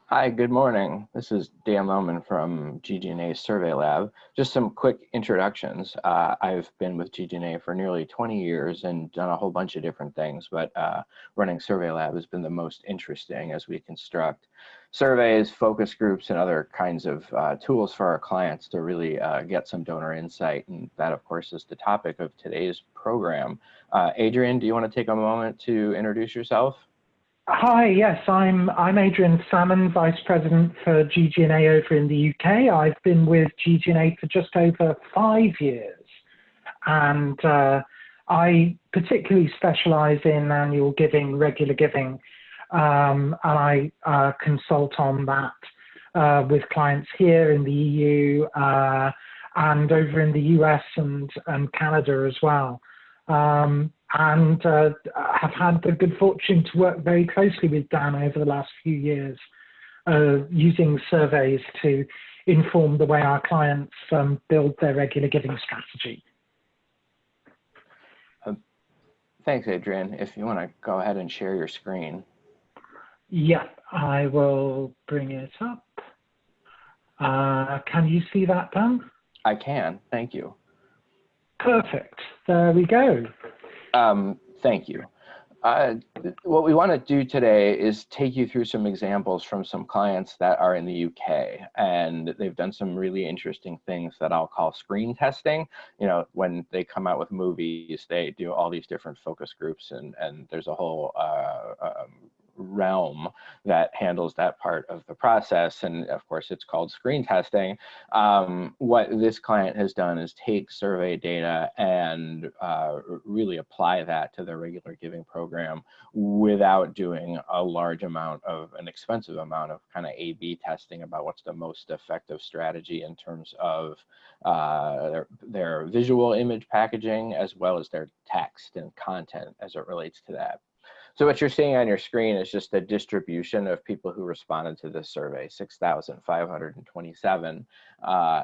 Hi, good morning. This is Dan Lowman from GG+A SurveyLab. Just some quick introductions. I've been with GG+A for nearly 20 years and done a whole bunch of different things, but running SurveyLab has been the most interesting as we construct surveys, focus groups, and other kinds of tools for our clients to really get some donor insight. And that, of course, is the topic of today's program. Adrian, do you want to take a moment to introduce yourself? Hi, yes, I'm Adrian Salmon, Vice President for GG+A over in the UK. I've been with GG+A for just over 5 years, and I particularly specialize in annual giving, regular giving, and I consult on that with clients here in the EU and over in the US and Canada as well. And have had the good fortune to work very closely with Dan over the last few years, using surveys to inform the way our clients build their regular giving strategy. Thanks, Adrian. If you want to go ahead and share your screen. Yeah, I will bring it up. Can you see that, Dan? I can, thank you. Perfect, there we go. Thank you. What we want to do today is take you through some examples from some clients that are in the UK, and they've done some really interesting things that I'll call screen testing. You know, when they come out with movies, they do all these different focus groups, and there's a whole realm that handles that part of the process, and of course it's called screen testing. What this client has done is take survey data and really apply that to their regular giving program without doing a large amount of an expensive amount of kind of A/B testing about what's the most effective strategy in terms of their visual image packaging as well as their text and content as it relates to that. So what you're seeing on your screen is just the distribution of people who responded to this survey, 6,527,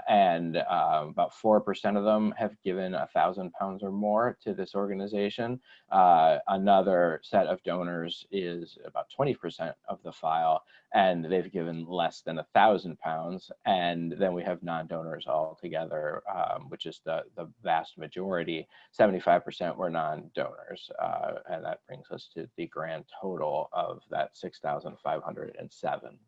and about 4% of them have given £1,000 or more to this organization. Another set of donors is about 20% of the file, and they've given less than £1,000. And then we have non-donors altogether, which is the vast majority. 75% were non-donors, and that brings us to the grand total of that 6,507.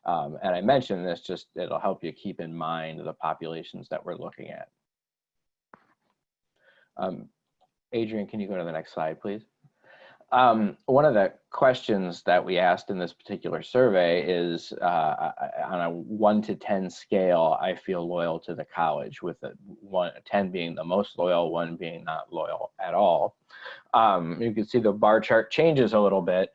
And I mentioned this just, it'll help you keep in mind the populations that we're looking at. Adrian, can you go to the next slide, please? One of the questions that we asked in this particular survey is on a 1 to 10 scale, I feel loyal to the college, with 10 being the most loyal, 1 being not loyal at all. You can see the bar chart changes a little bit.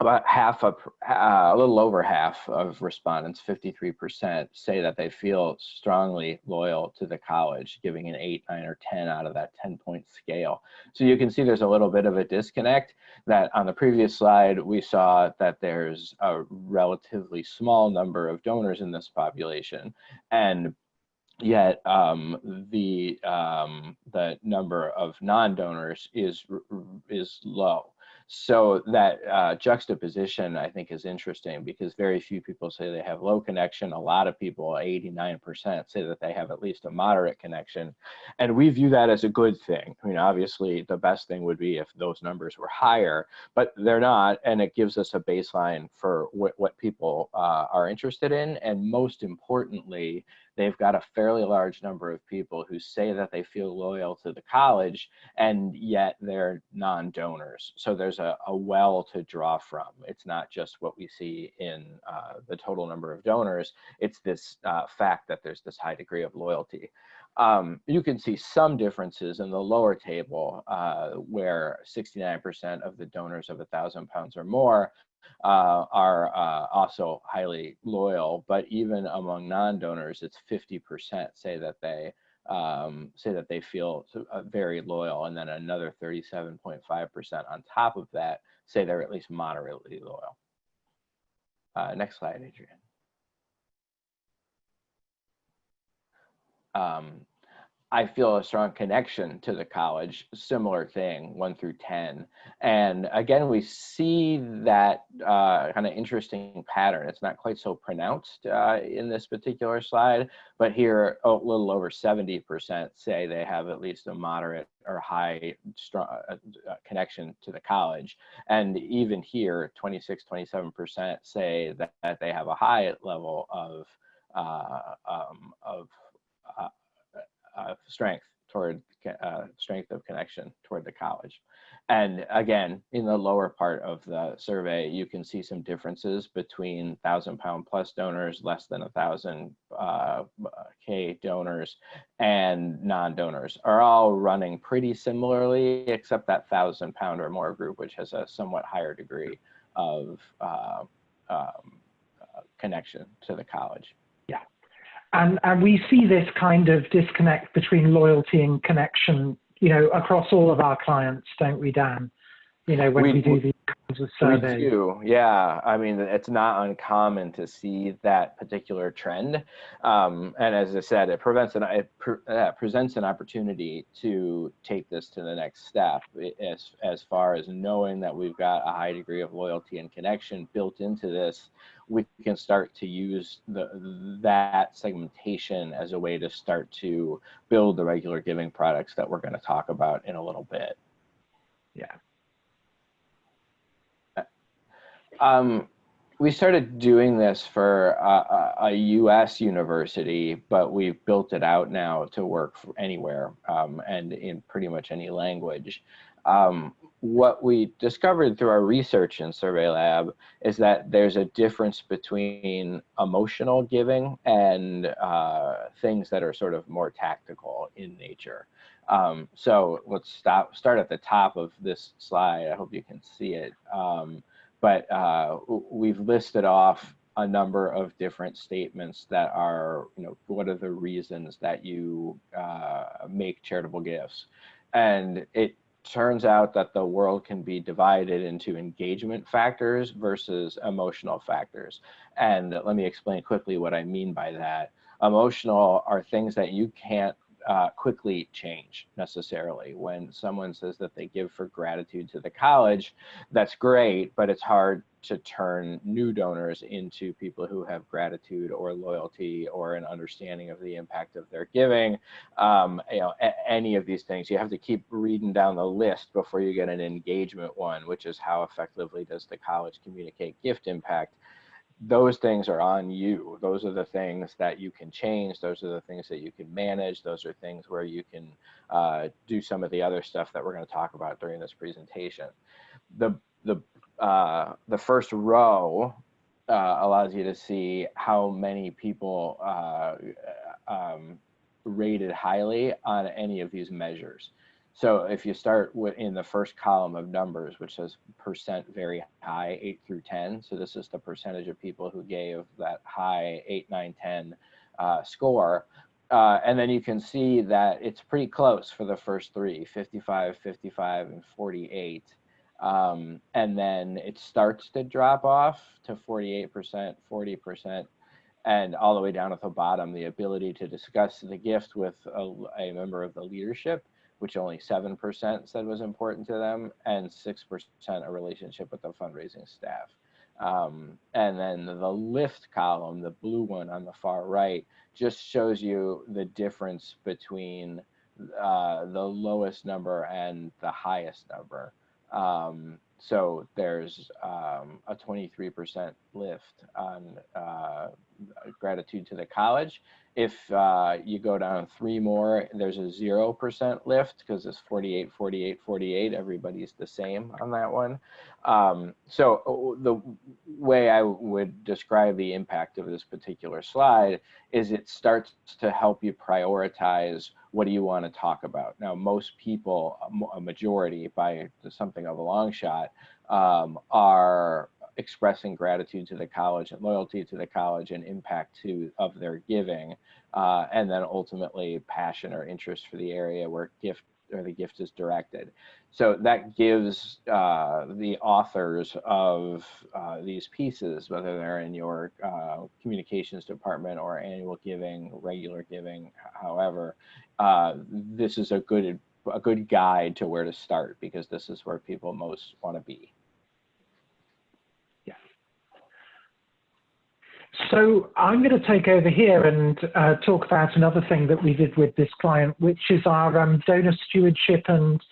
About a little over half of respondents, 53%, say that they feel strongly loyal to the college, giving an 8, 9, or 10 out of that 10-point scale. So you can see there's a little bit of a disconnect. That on the previous slide, we saw that there's a relatively small number of donors in this population, and yet the number of non-donors is low. So that juxtaposition, I think, is interesting, because very few people say they have low connection. A lot of people, 89%, say that they have at least a moderate connection. And we view that as a good thing. I mean, obviously, the best thing would be if those numbers were higher, but they're not. And it gives us a baseline for what people are interested in. And most importantly, they've got a fairly large number of people who say that they feel loyal to the college, and yet they're non-donors. So there's a well to draw from. It's not just what we see in the total number of donors. It's this fact that there's this high degree of loyalty. You can see some differences in the lower table, where 69% of the donors of £1,000 or more are also highly loyal, but even among non-donors, it's 50% say that they feel very loyal, and then another 37.5% on top of that say they're at least moderately loyal. Next slide, Adrian. I feel a strong connection to the college, similar thing, 1 through 10. And again, we see that kind of interesting pattern. It's not quite so pronounced in this particular slide, but here a little over 70% say they have at least a moderate or high strong connection to the college. And even here, 26, 27% say that they have a high level of strength toward strength of connection toward the college. And again, in the lower part of the survey, you can see some differences between 1,000-pound plus donors, less than 1,000 K donors, and non-donors are all running pretty similarly, except that 1,000-pound or more group, which has a somewhat higher degree of connection to the college. Yeah. And we see this kind of disconnect between loyalty and connection, you know, across all of our clients, don't we, Dan? You know, when we do these kinds of surveys. We do, yeah. I mean, it's not uncommon to see that particular trend. And as I said, it presents an opportunity to take this to the next step as far as knowing that we've got a high degree of loyalty and connection built into this. We can start to use that segmentation as a way to start to build the regular giving products that we're going to talk about in a little bit. Yeah. We started doing this for a US university, but we've built it out now to work anywhere and in pretty much any language. What we discovered through our research in SurveyLab is that there's a difference between emotional giving and things that are sort of more tactical in nature. So let's start at the top of this slide. I hope you can see it. But we've listed off a number of different statements that are, you know, what are the reasons that you make charitable gifts? And it turns out that the world can be divided into engagement factors versus emotional factors. And let me explain quickly what I mean by that. Emotional are things that you can't quickly change necessarily. When someone says that they give for gratitude to the college, that's great, but it's hard to turn new donors into people who have gratitude or loyalty or an understanding of the impact of their giving. You know, any of these things, you have to keep reading down the list before you get an engagement one, which is how effectively does the college communicate gift impact. Those things are on you. Those are the things that you can change. Those are the things that you can manage. Those are things where you can do some of the other stuff that we're going to talk about during this presentation. The first row allows you to see how many people rated highly on any of these measures. So if you start in the first column of numbers, which says percent very high, 8 through 10. So this is the percentage of people who gave that high 8, 9, 10 score. And then you can see that it's pretty close for the first three, 55, 55, and 48. And then it starts to drop off to 48%, 40%, and all the way down at the bottom, the ability to discuss the gift with a member of the leadership, which only 7% said was important to them, and 6% a relationship with the fundraising staff. And then the lift column, the blue one on the far right, just shows you the difference between the lowest number and the highest number. So there's a 23% lift on gratitude to the college. If you go down 3 more, there's a 0% lift because it's 48, 48, 48. Everybody's the same on that one. So the way I would describe the impact of this particular slide is it starts to help you prioritize what do you want to talk about. Now, most people, a majority by something of a long shot, are expressing gratitude to the college and loyalty to the college and impact of their giving, and then ultimately passion or interest for the area where gift the gift is directed. So that gives the authors of these pieces, whether they're in your communications department or annual giving, regular giving, however, this is a good guide to where to start, because this is where people most want to be. So I'm going to take over here and talk about another thing that we did with this client, which is our donor stewardship and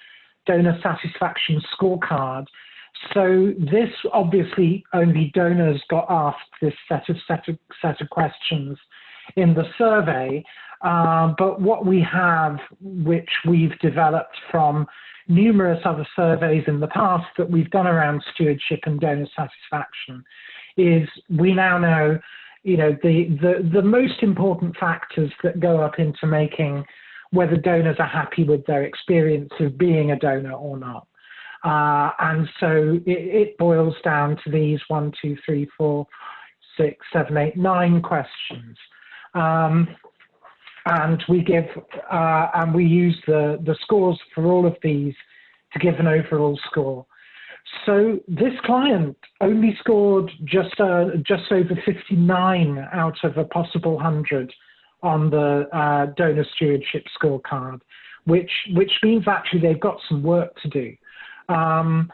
donor satisfaction scorecard. So this, obviously only donors got asked this set of questions in the survey, but what we have, which we've developed from numerous other surveys in the past that we've done around stewardship and donor satisfaction, is we now know, you know, the most important factors that go up into making whether donors are happy with their experience of being a donor or not. And so it boils down to these 1, 2, 3, 4, 6, 7, 8, 9 questions. And we give, and we use the scores for all of these to give an overall score. So this client only scored just over 59 out of a possible 100 on the donor stewardship scorecard, which means actually they've got some work to do. And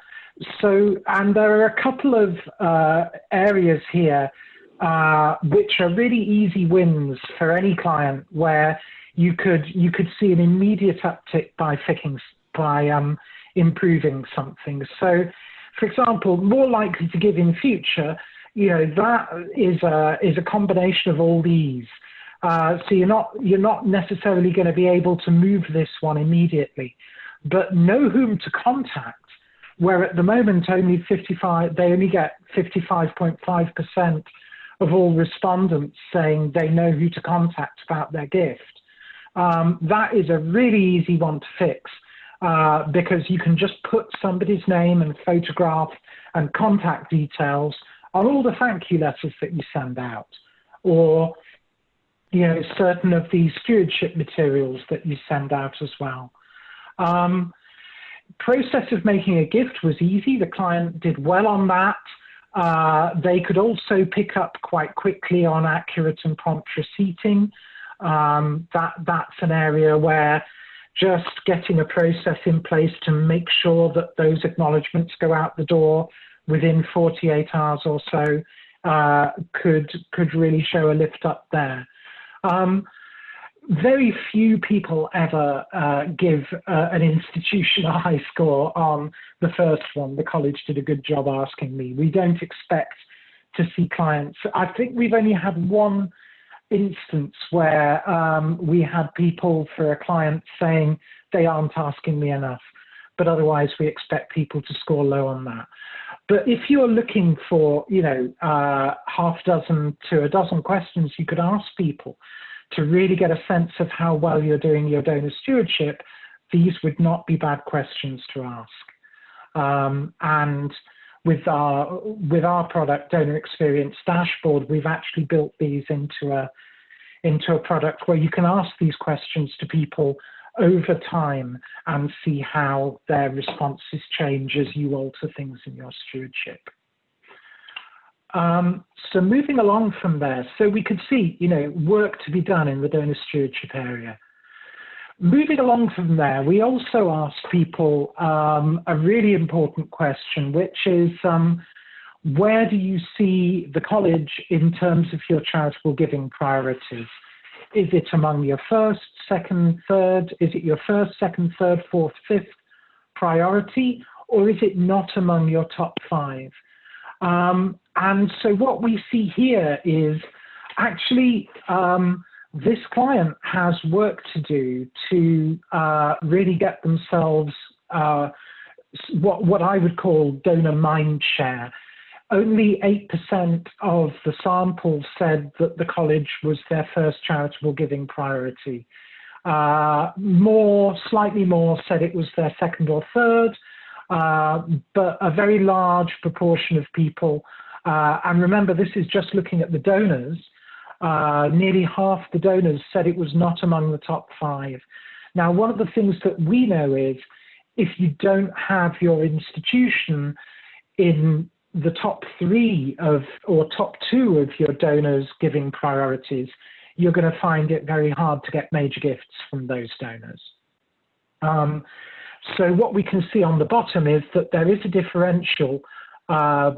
there are a couple of areas here which are really easy wins for any client, where you could see an immediate uptick by improving something. So, for example, more likely to give in future, you know, that is a combination of all these. So you're not necessarily going to be able to move this one immediately, but know whom to contact. Where at the moment they only get 55.5% of all respondents saying they know who to contact about their gift. That is a really easy one to fix. Because you can just put somebody's name and photograph and contact details on all the thank you letters that you send out, or, you know, certain of these stewardship materials that you send out as well. Process of making a gift was easy. The client did well on that. They could also pick up quite quickly on accurate and prompt receipting. That's an area where just getting a process in place to make sure that those acknowledgements go out the door within 48 hours or so could really show a lift up there. Very few people ever give an institution a high score on the first one. The college did a good job asking me. We don't expect to see clients. I think we've only had one instance where we had people for a client saying they aren't asking me enough, but otherwise we expect people to score low on that. But if you're looking for, you know, half dozen to a dozen questions you could ask people to really get a sense of how well you're doing your donor stewardship, these would not be bad questions to ask. And with our product Donor Experience Dashboard, we've actually built these into a product where you can ask these questions to people over time and see how their responses change as you alter things in your stewardship. So moving along from there, so we could see, you know, work to be done in the donor stewardship area. Moving along from there, we also asked people a really important question, which is, where do you see the college in terms of your charitable giving priorities? Is it among your first, second, third? Is it your first, second, third, fourth, fifth priority? Or is it not among your top 5? And so what we see here is actually this client has work to do to really get themselves what I would call donor mind share. Only 8% of the sample said that the college was their first charitable giving priority. Slightly more said it was their second or third, but a very large proportion of people, and remember this is just looking at the donors, nearly half the donors said it was not among the top 5. Now, one of the things that we know is if you don't have your institution in the top 3 of, or top 2 of your donors' giving priorities, you're going to find it very hard to get major gifts from those donors. So what we can see on the bottom is that there is a differential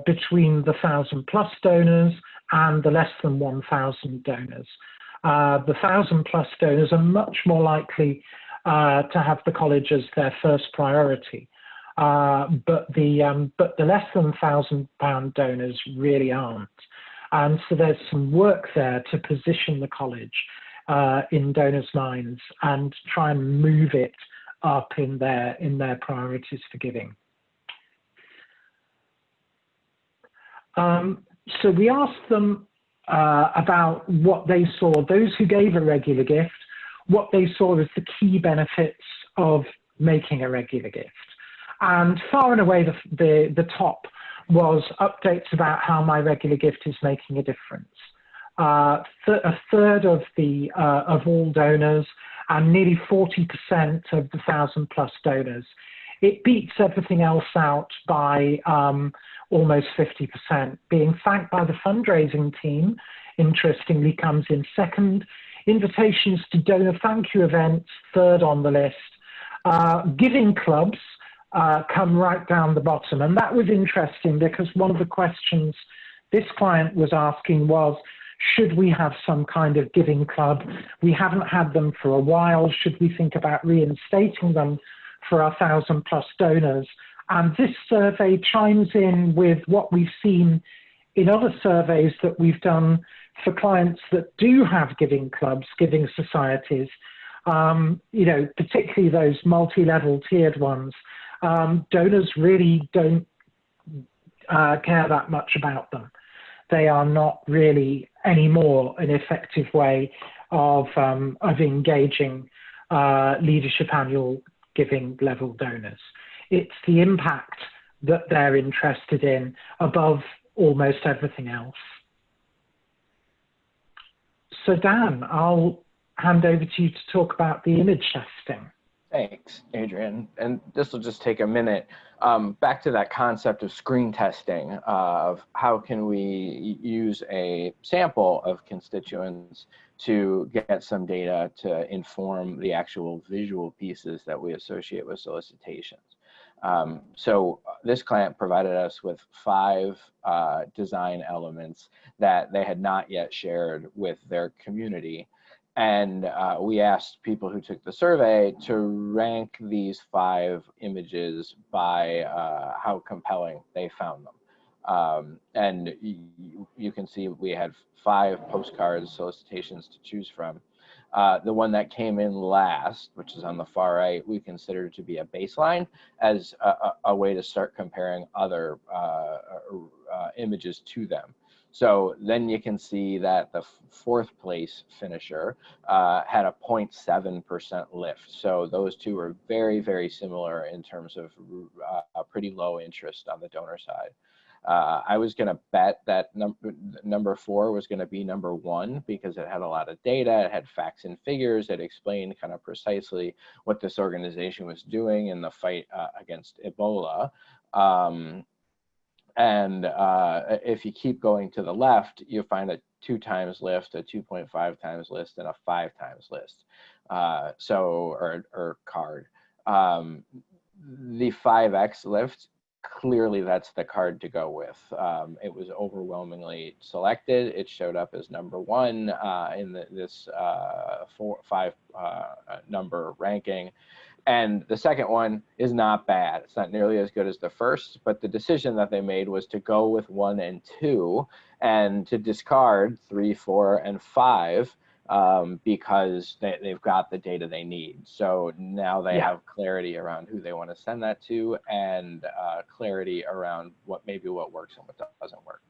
between the 1,000+ donors and the less than 1,000 donors. The 1,000+ donors are much more likely to have the college as their first priority, but the less than £1,000 donors really aren't. And so there's some work there to position the college in donors' minds and try and move it up in their priorities for giving. So we asked them about what they saw, those who gave a regular gift, what they saw as the key benefits of making a regular gift. And far and away the top was updates about how my regular gift is making a difference. A third of all donors and nearly 40% of the 1,000+ donors. It beats everything else out by almost 50%. Being thanked by the fundraising team, interestingly, comes in second. Invitations to donor thank you events, third on the list. Giving clubs come right down the bottom. And that was interesting because one of the questions this client was asking was, should we have some kind of giving club? We haven't had them for a while. Should we think about reinstating them for our 1,000+ donors? And this survey chimes in with what we've seen in other surveys that we've done for clients that do have giving clubs, giving societies, you know, particularly those multi-level tiered ones. Donors really don't care that much about them. They are not really anymore an effective way of engaging leadership annual giving level donors. It's the impact that they're interested in above almost everything else. So Dan, I'll hand over to you to talk about the image testing. Thanks, Adrian. And this will just take a minute. Back to that concept of screen testing, of how can we use a sample of constituents to get some data to inform the actual visual pieces that we associate with solicitations. So this client provided us with 5 design elements that they had not yet shared with their community. And we asked people who took the survey to rank these 5 images by how compelling they found them. And you can see we had 5 postcards, solicitations to choose from. The one that came in last, which is on the far right, we consider to be a baseline as a way to start comparing other images to them. So then you can see that the 4th place finisher had a 0.7% lift. So those two are very, very similar in terms of a pretty low interest on the donor side. I was going to bet that number 4 was going to be number 1 because it had a lot of data, it had facts and figures, it explained kind of precisely what this organization was doing in the fight against Ebola. And if you keep going to the left, you find a 2 times lift, a 2.5 times list, and a 5 times list. Or card. The 5X lift, clearly that's the card to go with. It was overwhelmingly selected. It showed up as number 1 in this 5 number ranking. And the second one is not bad. It's not nearly as good as the first, but the decision that they made was to go with 1 and 2 and to discard 3, 4, and 5 because they've got the data they need. So now they have clarity around who they want to send that to and clarity around what works and what doesn't work.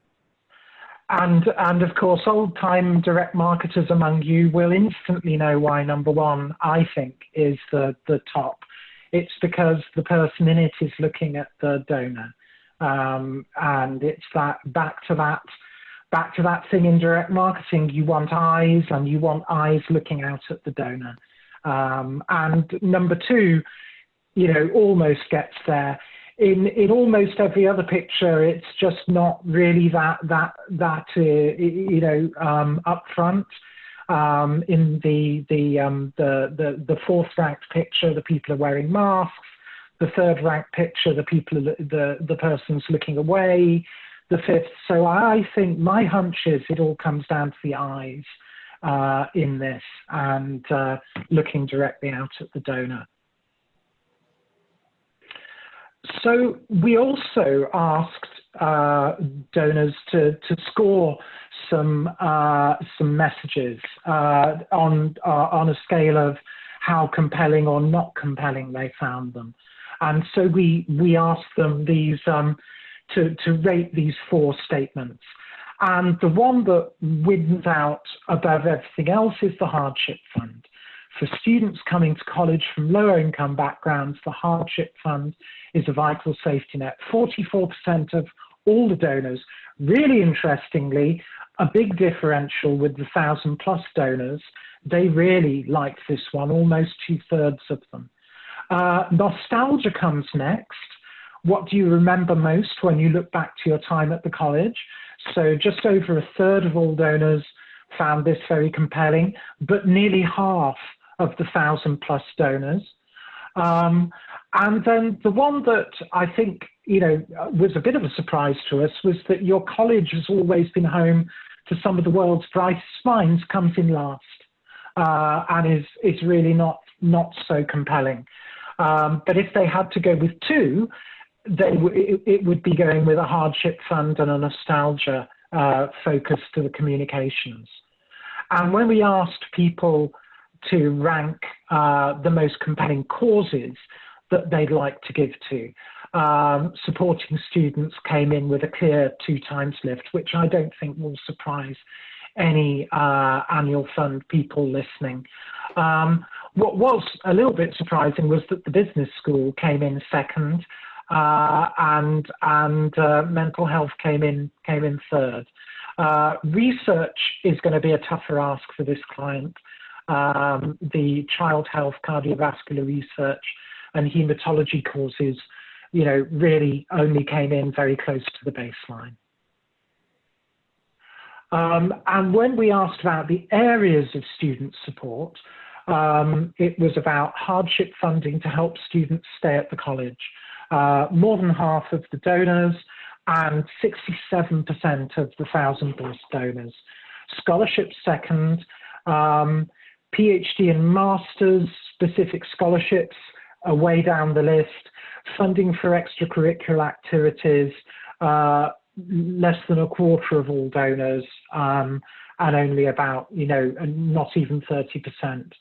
And of course, old-time direct marketers among you will instantly know why number 1, I think, is the top. It's because the person in it is looking at the donor, and it's that back to that thing in direct marketing. You want eyes, and you want eyes looking out at the donor. And number two, you know, almost gets there. In almost every other picture, it's just not really that you know, up front. In the fourth ranked picture, the people are wearing masks. The third ranked picture, the person's looking away. The fifth. So I think my hunch is it all comes down to the eyes in this, and looking directly out at the donor. So we also asked donors to score some messages on a scale of how compelling or not compelling they found them. And so we asked them these to rate these 4 statements. And the one that wins out above everything else is the hardship fund. For students coming to college from lower income backgrounds, the hardship fund is a vital safety net. 44% of all the donors. Really interestingly, a big differential with the 1,000+ donors. They really liked this one, almost 2/3 of them. Nostalgia comes next. What do you remember most when you look back to your time at the college? So just over 1/3 of all donors found this very compelling, but nearly half of the 1,000+ donors. And then the one that I think, you know, was a bit of a surprise to us was that your college has always been home to some of the world's brightest minds comes in last, and is really not so compelling. But if they had to go with 2, it would be going with a hardship fund and a nostalgia focus to the communications. And when we asked people to rank the most compelling causes that they'd like to give to, supporting students came in with a clear 2 times lift, which I don't think will surprise any annual fund people listening. What was a little bit surprising was that the business school came in second, and mental health came in third. Research is going to be a tougher ask for this client. The child health, cardiovascular research, and hematology courses, you know, really only came in very close to the baseline. And when we asked about the areas of student support, it was about hardship funding to help students stay at the college. More than half of the donors and 67% of the 1,000+ donors. Scholarship second, PhD and master's specific scholarships are way down the list. Funding for extracurricular activities, less than 1/4 of all donors, and only about, you know, not even 30%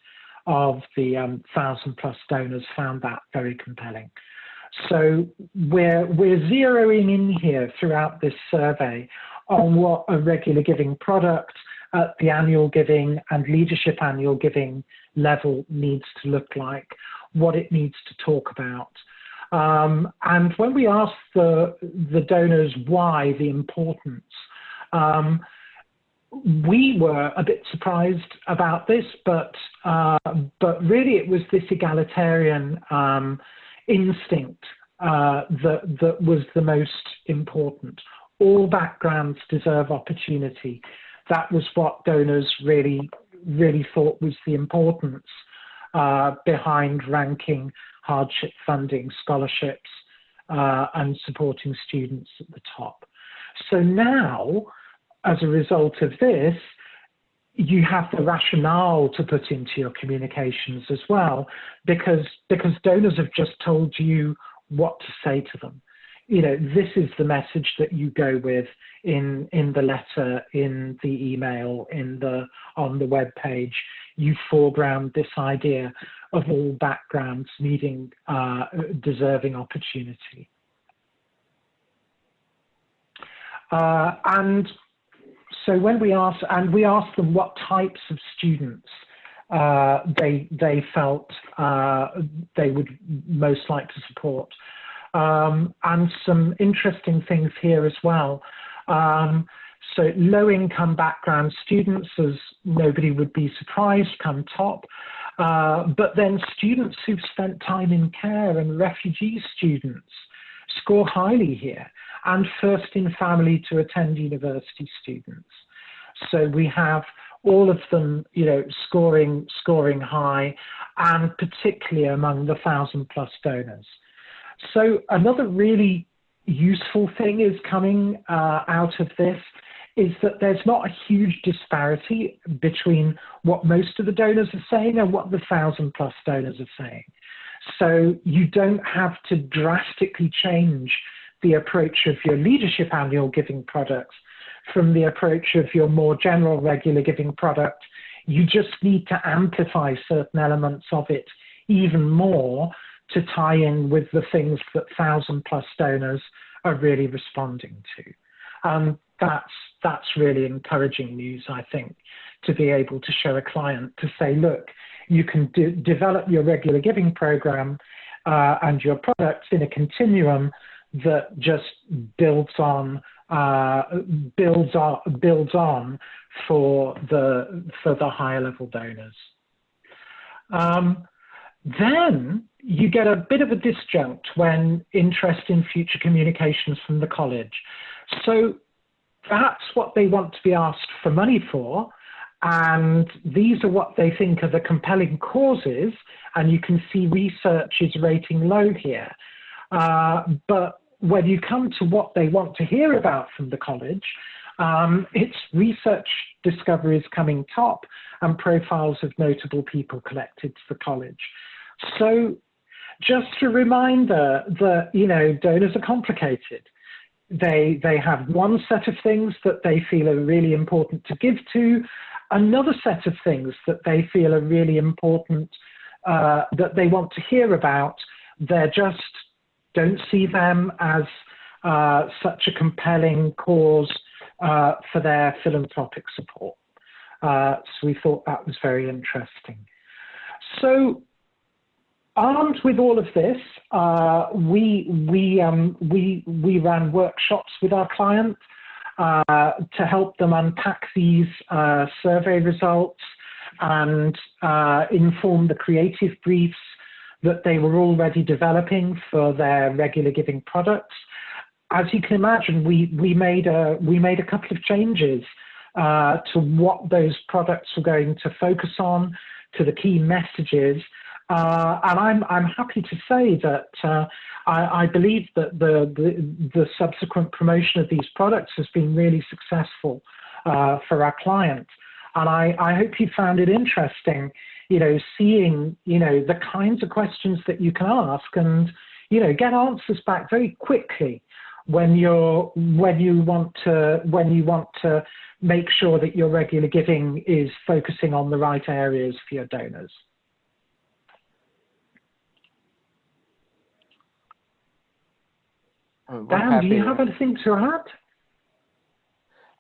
of the 1,000+ donors found that very compelling. So we're zeroing in here throughout this survey on what a regular giving product at the annual giving and leadership annual giving level needs to look like, what it needs to talk about. And when we ask the donors why the importance, we were a bit surprised about this, but really it was this egalitarian instinct that was the most important. All backgrounds deserve opportunity. That was what donors really thought was the importance behind ranking hardship funding, scholarships, and supporting students at the top. So now, as a result of this, you have the rationale to put into your communications as well, because donors have just told you what to say to them. You know, this is the message that you go with in the letter, in the email, on the web page. You foreground this idea of all backgrounds needing deserving opportunity. And so when we asked them what types of students they felt they would most like to support. And some interesting things here as well. So low income background students, as nobody would be surprised, come top. But then students who've spent time in care and refugee students score highly here, and first in family to attend university students. So we have all of them, scoring high, and particularly among the 1,000+ donors. So another really useful thing is coming out of this is that there's not a huge disparity between what most of the donors are saying and what the 1,000+ donors are saying. So you don't have to drastically change the approach of your leadership annual giving products from the approach of your more general regular giving product. You just need to amplify certain elements of it even more to tie in with the things that 1,000+ donors are really responding to. That's really encouraging news, I think, to be able to show a client to say, look, you can develop your regular giving program and your products in a continuum that just builds on for the higher level donors. Then you get a bit of a disjunct when interest in future communications from the college. So that's what they want to be asked for money for, and these are what they think are the compelling causes, and you can see research is rating low here. But when you come to what they want to hear about from the college, it's research discoveries coming top and profiles of notable people collected to the college. So just a reminder that, donors are complicated. They have one set of things that they feel are really important to give to, another set of things that they feel are really important that they want to hear about. They just don't see them as such a compelling cause for their philanthropic support. So we thought that was very interesting. So armed with all of this, we ran workshops with our clients to help them unpack these survey results and inform the creative briefs that they were already developing for their regular giving products. As you can imagine, we made a couple of changes to what those products were going to focus on, to the key messages. And I'm happy to say that I believe that the subsequent promotion of these products has been really successful for our clients. And I hope you found it interesting, seeing, the kinds of questions that you can ask and, get answers back very quickly when you want to make sure that your regular giving is focusing on the right areas for your donors. Dan, do you have anything to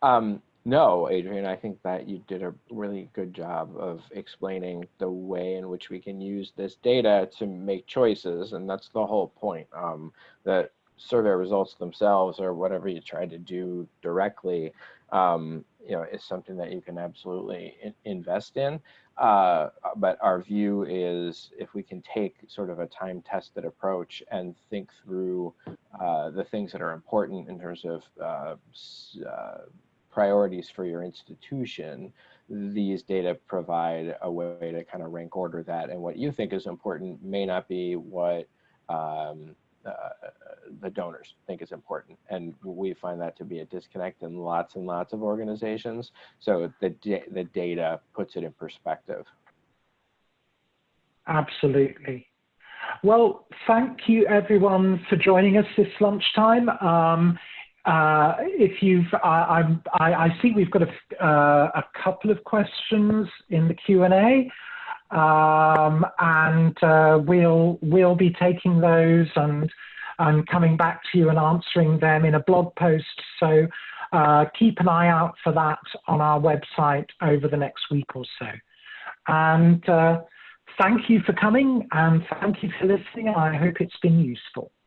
add? No, Adrian, I think that you did a really good job of explaining the way in which we can use this data to make choices, and that's the whole point. The survey results themselves, or whatever you try to do directly, is something that you can absolutely invest in. But our view is if we can take sort of a time-tested approach and think through the things that are important in terms of priorities for your institution, these data provide a way to kind of rank order that, and what you think is important may not be what the donors think is important, and we find that to be a disconnect in lots and lots of organizations. So the data puts it in perspective. Absolutely. Well, thank you everyone for joining us this lunchtime. If you've, I see we've got a couple of questions in the Q&A, and we'll be taking those and coming back to you and answering them in a blog post. So keep an eye out for that on our website over the next week or so. And thank you for coming, and thank you for listening. I hope it's been useful.